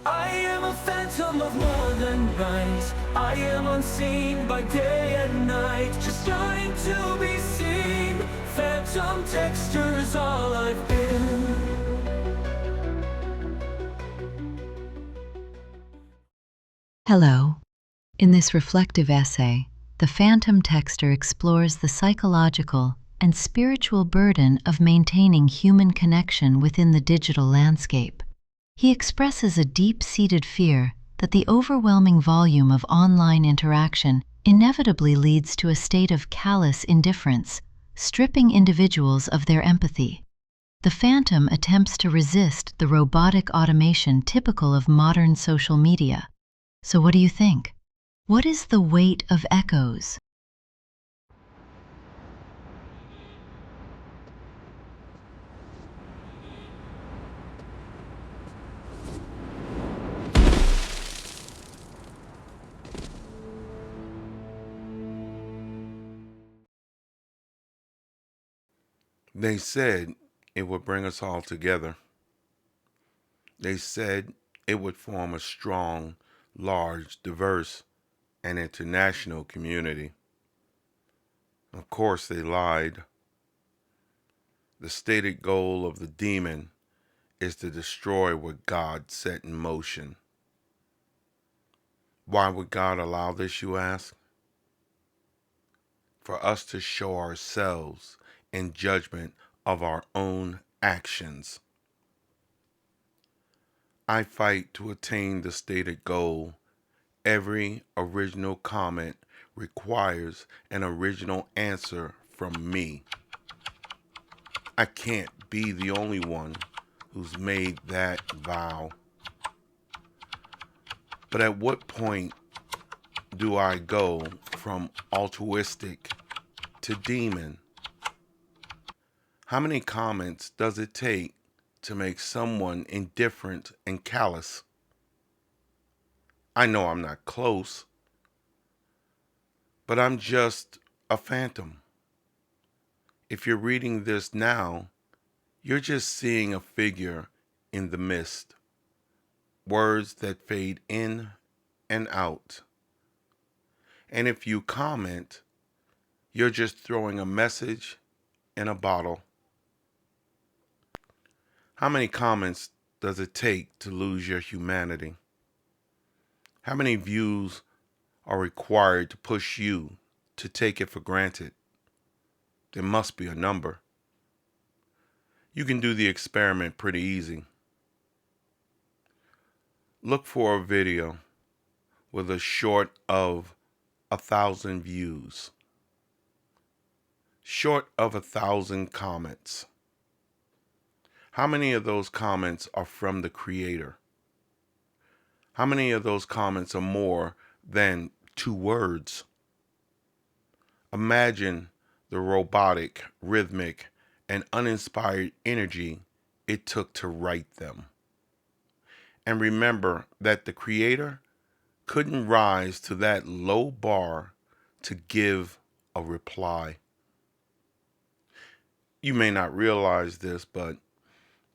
I am a phantom of modern rhymes. I am unseen by day and night, just trying to be seen. Phantom texture is all I've been. Hello. In this reflective essay, the Phantom Texter explores the psychological and spiritual burden of maintaining human connection within the digital landscape. He expresses a deep-seated fear that the overwhelming volume of online interaction inevitably leads to a state of callous indifference, stripping individuals of their empathy. The Phantom attempts to resist the robotic automation typical of modern social media. So what do you think? What is the weight of echoes? They said it would bring us all together. They said it would form a strong, large, diverse, and international community. Of course, they lied. The stated goal of the demon is to destroy what God set in motion. Why would God allow this, you ask? For us to show ourselves in judgment of our own actions. I fight to attain the stated goal. Every original comment requires an original answer from me. I can't be the only one who's made that vow. But at what point do I go from altruistic to demon? How many comments does it take to make someone indifferent and callous? I know I'm not close, but I'm just a phantom. If you're reading this now, you're just seeing a figure in the mist, words that fade in and out. And if you comment, you're just throwing a message in a bottle. How many comments does it take to lose your humanity? How many views are required to push you to take it for granted? There must be a number. You can do the experiment pretty easy. Look for a video with a short of 1,000 views, short of 1,000 comments. How many of those comments are from the creator? How many of those comments are more than 2 words? Imagine the robotic, rhythmic, and uninspired energy it took to write them. And remember that the creator couldn't rise to that low bar to give a reply. You may not realize this, but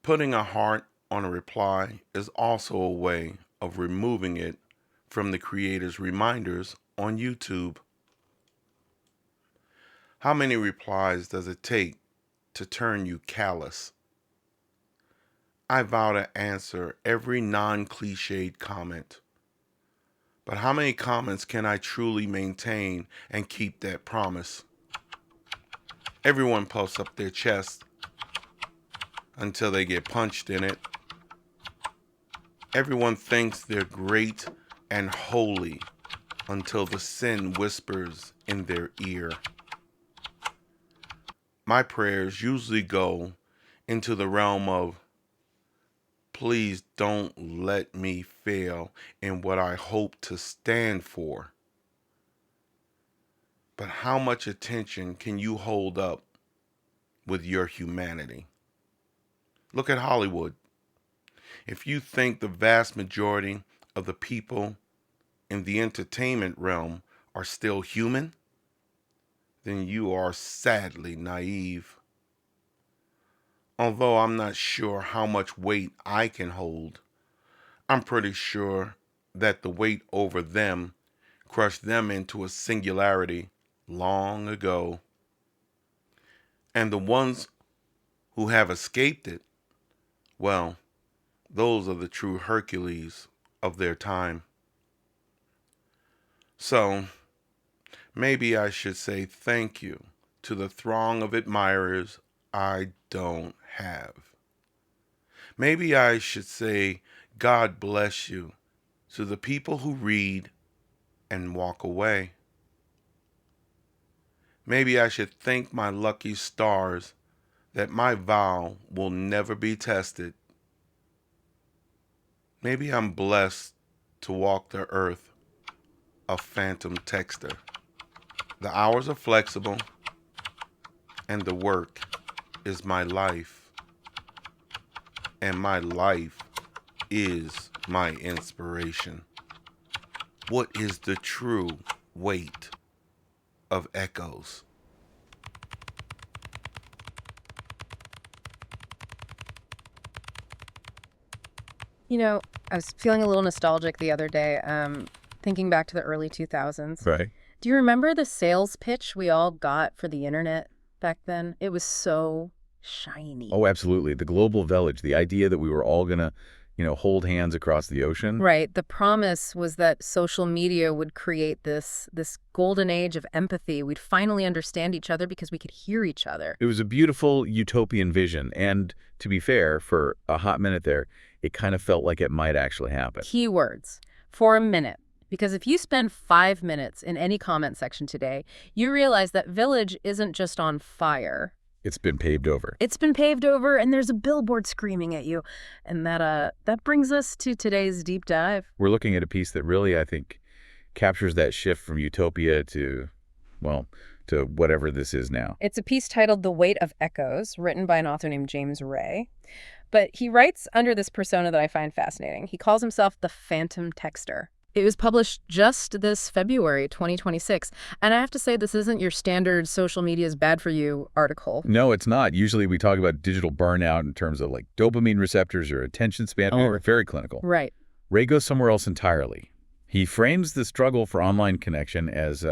putting a heart on a reply is also a way of removing it from the creator's reminders on YouTube. How many replies does it take to turn you callous? I vow to answer every non-cliched comment. But how many comments can I truly maintain and keep that promise? Everyone puffs up their chest until they get punched in it. Everyone thinks they're great and holy until the sin whispers in their ear. My prayers usually go into the realm of, please don't let me fail in what I hope to stand for. But how much attention can you hold up with your humanity? Look at Hollywood. If you think the vast majority of the people in the entertainment realm are still human, then you are sadly naive. Although I'm not sure how much weight I can hold, I'm pretty sure that the weight over them crushed them into a singularity long ago. And the ones who have escaped it, well, those are the true Hercules of their time. So, maybe I should say thank you to the throng of admirers I don't have. Maybe I should say God bless you to the people who read and walk away. Maybe I should thank my lucky stars that my vow will never be tested. Maybe I'm blessed to walk the earth, a phantom texter. The hours are flexible, and the work is my life. And my life is my inspiration. What is the true weight of echoes? You know, I was feeling a little nostalgic the other day, thinking back to the early 2000s. Right. Do you remember the sales pitch we all got for the internet back then? It was so shiny. Oh, absolutely. The global village, the idea that we were all going to, hold hands across the ocean. Right. The promise was that social media would create this golden age of empathy. We'd finally understand each other because we could hear each other. It was a beautiful utopian vision. And to be fair, for a hot minute there, it kind of felt like it might actually happen. Keywords. For a minute. Because if you spend 5 minutes in any comment section today, you realize that Village isn't just on fire. It's been paved over. It's been paved over, and there's a billboard screaming at you. And that brings us to today's deep dive. We're looking at a piece that really, I think, captures that shift from utopia to, well, to whatever this is now. It's a piece titled The Weight of Echoes, written by an author named James Ray. But he writes under this persona that I find fascinating. He calls himself the Phantom Texter. It was published just this February, 2026. And I have to say, this isn't your standard social media is bad for you article. No, it's not. Usually we talk about digital burnout in terms of like dopamine receptors or attention span. Oh. Very clinical. Right. Ray goes somewhere else entirely. He frames the struggle for online connection as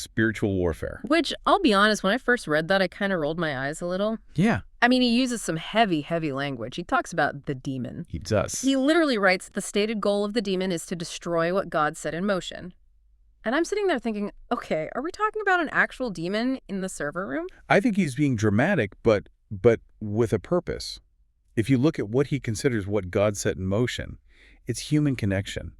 spiritual warfare. Which, I'll be honest, when I first read that, I kind of rolled my eyes a little. Yeah, I mean, he uses some heavy, heavy language. He talks about the demon. he does. He literally writes, the stated goal of the demon is to destroy what God set in motion. And I'm sitting there thinking, okay, are we talking about an actual demon in the server room? I think he's being dramatic, but with a purpose. If you look at what he considers what God set in motion, it's human connection.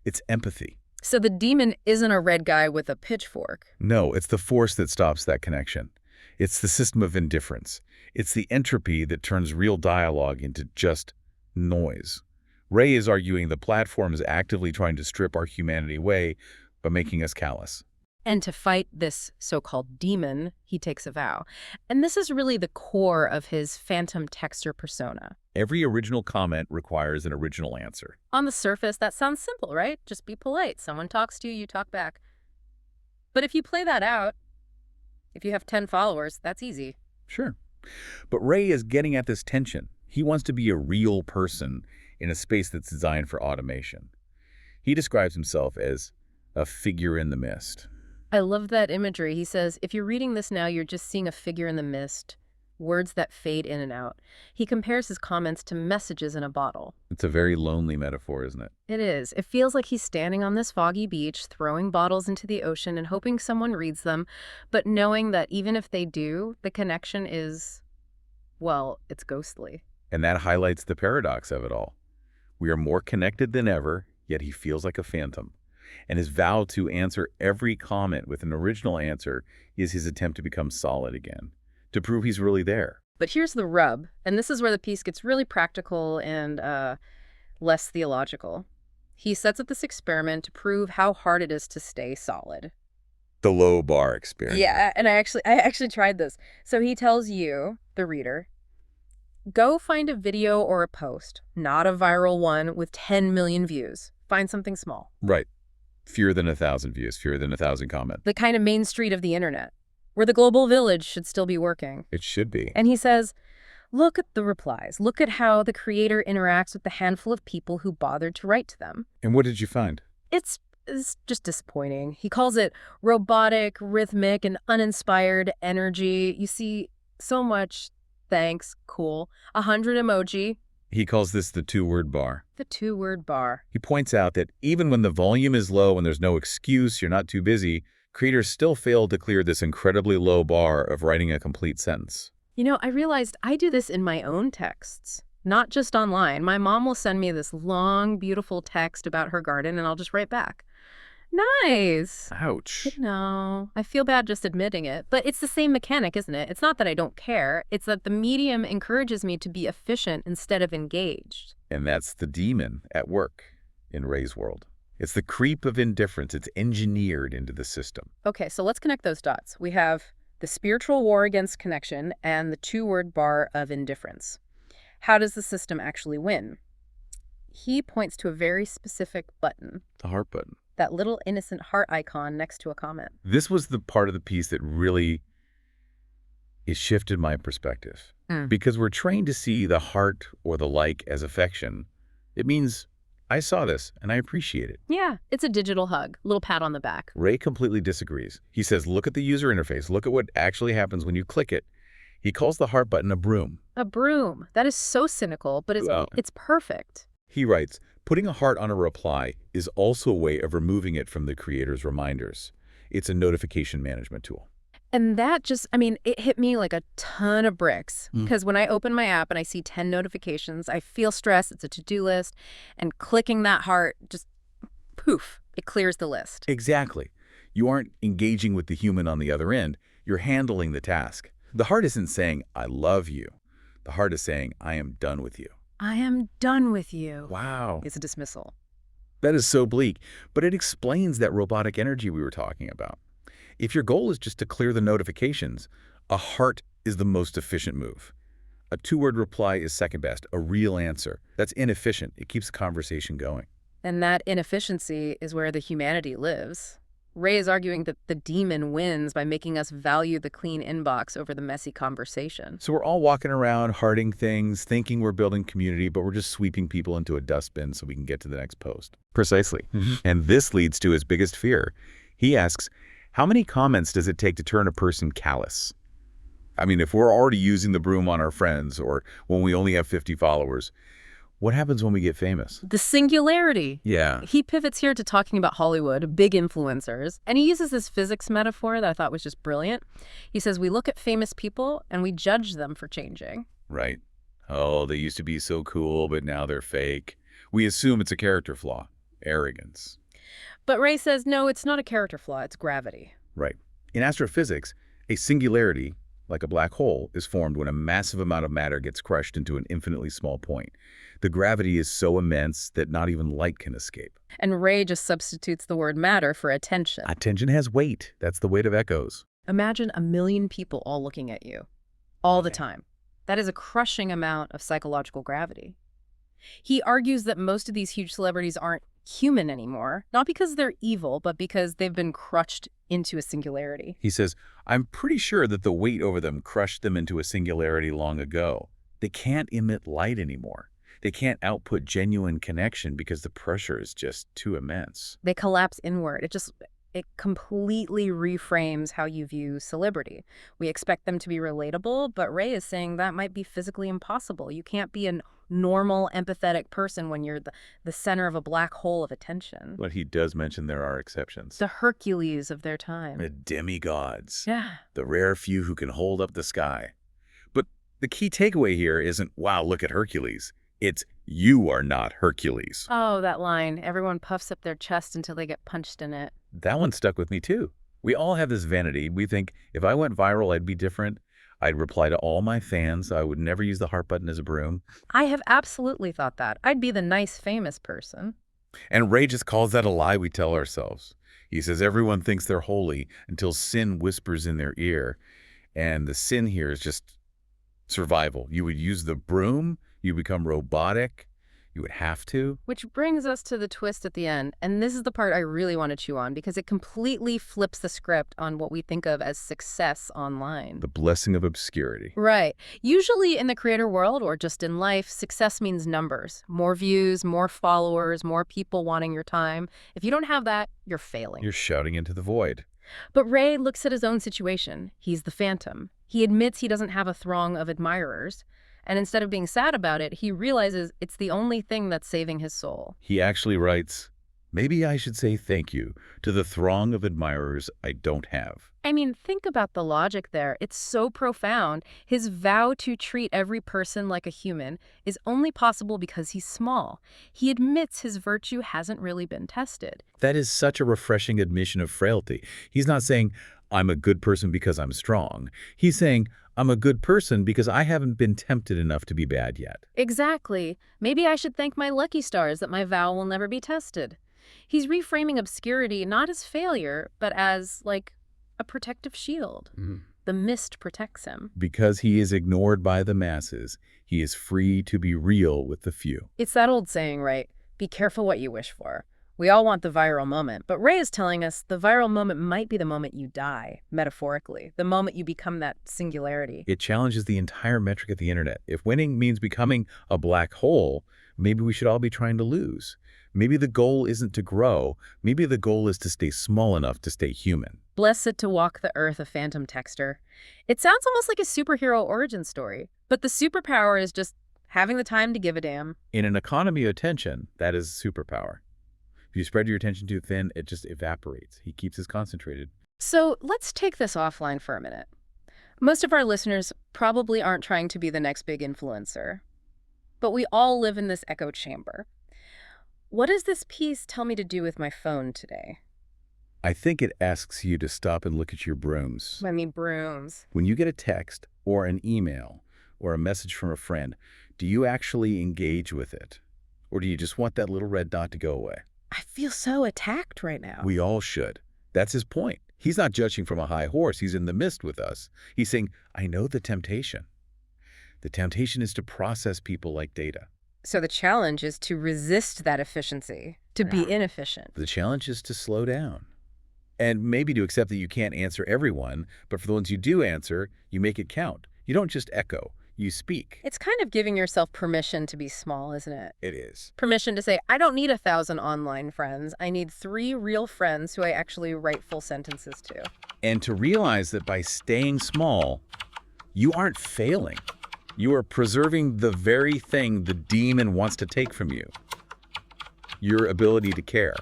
It's empathy. So the demon isn't a red guy with a pitchfork. No, it's the force that stops that connection. It's the system of indifference. It's the entropy that turns real dialogue into just noise. Ray is arguing the platform is actively trying to strip our humanity away by making us callous. And to fight this so-called demon, he takes a vow. And this is really the core of his phantom texter persona. Every original comment requires an original answer. On the surface, that sounds simple, right? Just be polite. Someone talks to you, you talk back. But if you play that out, if you have 10 followers, that's easy. Sure. But Ray is getting at this tension. He wants to be a real person in a space that's designed for automation. He describes himself as a figure in the mist. I love that imagery. He says, if you're reading this now, you're just seeing a figure in the mist, words that fade in and out. He compares his comments to messages in a bottle. It's a very lonely metaphor, isn't it? It is. It feels like he's standing on this foggy beach, throwing bottles into the ocean and hoping someone reads them, but knowing that even if they do, the connection is, well, it's ghostly. And that highlights the paradox of it all. We are more connected than ever, yet he feels like a phantom. And his vow to answer every comment with an original answer is his attempt to become solid again, to prove he's really there. But here's the rub, and this is where the piece gets really practical and less theological. He sets up this experiment to prove how hard it is to stay solid. The low bar experiment. Yeah, and I actually tried this. So he tells you, the reader, go find a video or a post, not a viral one with 10 million views. Find something small. Right. Fewer than 1,000 views, fewer than 1,000 comments. The kind of main street of the internet, where the global village should still be working. It should be. And he says, Look at the replies. Look at how the creator interacts with the handful of people who bothered to write to them. And what did you find? It's just disappointing. He calls it robotic, rhythmic, and uninspired energy. You see so much thanks, cool, 100 emoji, He calls this the two-word bar. the two-word bar. He points out that even when the volume is low and there's no excuse, you're not too busy, creators still fail to clear this incredibly low bar of writing a complete sentence. You know, I realized I do this in my own texts, not just online. My mom will send me this long, beautiful text about her garden, and I'll just write back. Nice. Ouch. No, I feel bad just admitting it. But it's the same mechanic, isn't it? It's not that I don't care. It's that the medium encourages me to be efficient instead of engaged. And that's the demon at work in Ray's world. It's the creep of indifference. It's engineered into the system. Okay, so let's connect those dots. We have the spiritual war against connection and the two-word bar of indifference. How does the system actually win? He points to a very specific button, The heart button. that little innocent heart icon next to a comment. This was the part of the piece that really it shifted my perspective. Because we're trained to see the heart or the like as affection. It means I saw this and I appreciate it. Yeah, it's a digital hug, little pat on the back. Ray completely disagrees. He says, look at the user interface. Look at what actually happens when you click it. He calls the heart button a broom. A broom. That is so cynical, but Well- it's perfect. He writes, putting a heart on a reply is also a way of removing it from the creator's reminders. It's a notification management tool. And that just, it hit me like a ton of bricks. Because when I open my app and I see 10 notifications, I feel stressed. It's a to-do list. And clicking that heart, just poof, it clears the list. Exactly. You aren't engaging with the human on the other end. You're handling the task. The heart isn't saying, I love you. The heart is saying, I am done with you. I am done with you. Wow. It's a dismissal. That is so bleak, but it explains that robotic energy we were talking about. If your goal is just to clear the notifications, a heart is the most efficient move. A two-word reply is second best, a real answer. That's inefficient. It keeps the conversation going. And that inefficiency is where the humanity lives. Ray is arguing that the demon wins by making us value the clean inbox over the messy conversation. So we're all walking around, hearting things, thinking we're building community, but we're just sweeping people into a dustbin so we can get to the next post. Precisely. And this leads to his biggest fear. He asks, how many comments does it take to turn a person callous? I mean, if we're already using the broom on our friends or when we only have 50 followers, what happens when we get famous? The singularity. Yeah. He pivots here to talking about Hollywood, big influencers, and he uses this physics metaphor that I thought was just brilliant. He says we look at famous people and we judge them for changing. Right. Oh, they used to be so cool, but now they're fake. We assume it's a character flaw, arrogance. But Ray says, no, it's not a character flaw, it's gravity. Right. In astrophysics, a singularity, like a black hole, is formed when a massive amount of matter gets crushed into an infinitely small point. The gravity is so immense that not even light can escape. And Ray just substitutes the word matter for attention. Attention has weight. That's the weight of echoes. Imagine 1 million people all looking at you, all the time. That is a crushing amount of psychological gravity. He argues that most of these huge celebrities aren't human anymore, not because they're evil, but because they've been crushed into a singularity. He says, I'm pretty sure that the weight over them crushed them into a singularity long ago. They can't emit light anymore. They can't output genuine connection because the pressure is just too immense. They collapse inward. It completely reframes how you view celebrity. We expect them to be relatable, but Ray is saying that might be physically impossible. You can't be a normal, empathetic person when you're the center of a black hole of attention. But he does mention there are exceptions. The Hercules of their time. The demigods. Yeah. The rare few who can hold up the sky. But the key takeaway here isn't, wow, look at Hercules. It's, you are not Hercules. Oh, that line. Everyone puffs up their chest until they get punched in it. That one stuck with me too. We all have this vanity. We think, if I went viral, I'd be different. I'd reply to all my fans. I would never use the heart button as a broom. I have absolutely thought that. I'd be the nice, famous person. And Ray just calls that a lie we tell ourselves. He says everyone thinks they're holy until sin whispers in their ear. And the sin here is just survival. You would use the broom, you become robotic, You would have to. Which brings us to the twist at the end, and this is the part I really want to chew on because it completely flips the script on what we think of as success online. The blessing of obscurity. Right. Usually in the creator world or just in life, success means numbers. More views, more followers, more people wanting your time. If you don't have that, you're failing. You're shouting into the void. But Ray looks at his own situation. He's the phantom. He admits he doesn't have a throng of admirers. And instead of being sad about it, he realizes it's the only thing that's saving his soul. He actually writes, maybe I should say thank you to the throng of admirers I don't have. I mean, think about the logic there. It's so profound. His vow to treat every person like a human is only possible because he's small. He admits his virtue hasn't really been tested. That is such a refreshing admission of frailty. He's not saying, I'm a good person because I'm strong. He's saying, I'm a good person because I haven't been tempted enough to be bad yet. Exactly. Maybe I should thank my lucky stars that my vow will never be tested. He's reframing obscurity not as failure, but as, like, a protective shield. The mist protects him. Because he is ignored by the masses, he is free to be real with the few. It's that old saying, right? Be careful what you wish for. We all want the viral moment, but Ray is telling us the viral moment might be the moment you die, metaphorically, the moment you become that singularity. It challenges the entire metric of the internet. If winning means becoming a black hole, maybe we should all be trying to lose. Maybe the goal isn't to grow. Maybe the goal is to stay small enough to stay human. Blessed to walk the earth, a phantom texter. It sounds almost like a superhero origin story, but the superpower is just having the time to give a damn. In an economy of attention, that is a superpower. If you spread your attention too thin, it just evaporates. He keeps us concentrated. So let's take this offline for a minute. Most of our listeners probably aren't trying to be the next big influencer, but we all live in this echo chamber. What does this piece tell me to do with my phone today? I think it asks you to stop and look at your brooms. I mean, brooms. When you get a text or an email or a message from a friend, do you actually engage with it? Or do you just want that little red dot to go away? I feel so attacked right now. We all should. That's his point. He's not judging from a high horse. He's in the mist with us. He's saying, I know the temptation. The temptation is to process people like data. So the challenge is to resist that efficiency, to be inefficient. The challenge is to slow down. And maybe to accept that you can't answer everyone, but for the ones you do answer, you make it count. You don't just echo, you speak. It's kind of giving yourself permission to be small, isn't it? It is. Permission to say, I don't need 1,000 online friends. I need 3 real friends who I actually write full sentences to. And to realize that by staying small, you aren't failing. You are preserving the very thing the demon wants to take from you. Your ability to care.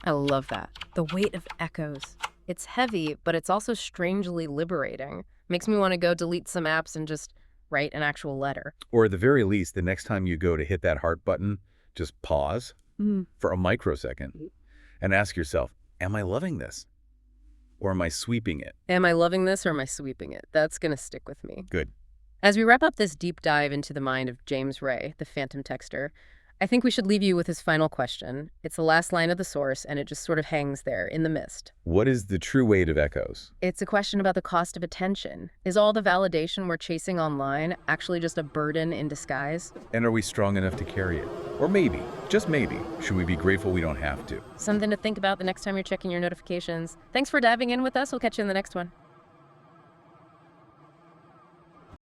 I love that. The weight of echoes. It's heavy, but it's also strangely liberating. Makes me want to go delete some apps and just write an actual letter. Or at the very least, the next time you go to hit that heart button, just pause for a microsecond and ask yourself, am I loving this? Or am I sweeping it? Am I loving this or am I sweeping it? That's going to stick with me. Good. As we wrap up this deep dive into the mind of James Ray, the phantom texter, I think we should leave you with his final question. It's the last line of the source, and it just sort of hangs there in the mist. What is the true weight of echoes? It's a question about the cost of attention. Is all the validation we're chasing online actually just a burden in disguise? And are we strong enough to carry it? Or maybe, just maybe, should we be grateful we don't have to? Something to think about the next time you're checking your notifications. Thanks for diving in with us. We'll catch you in the next one.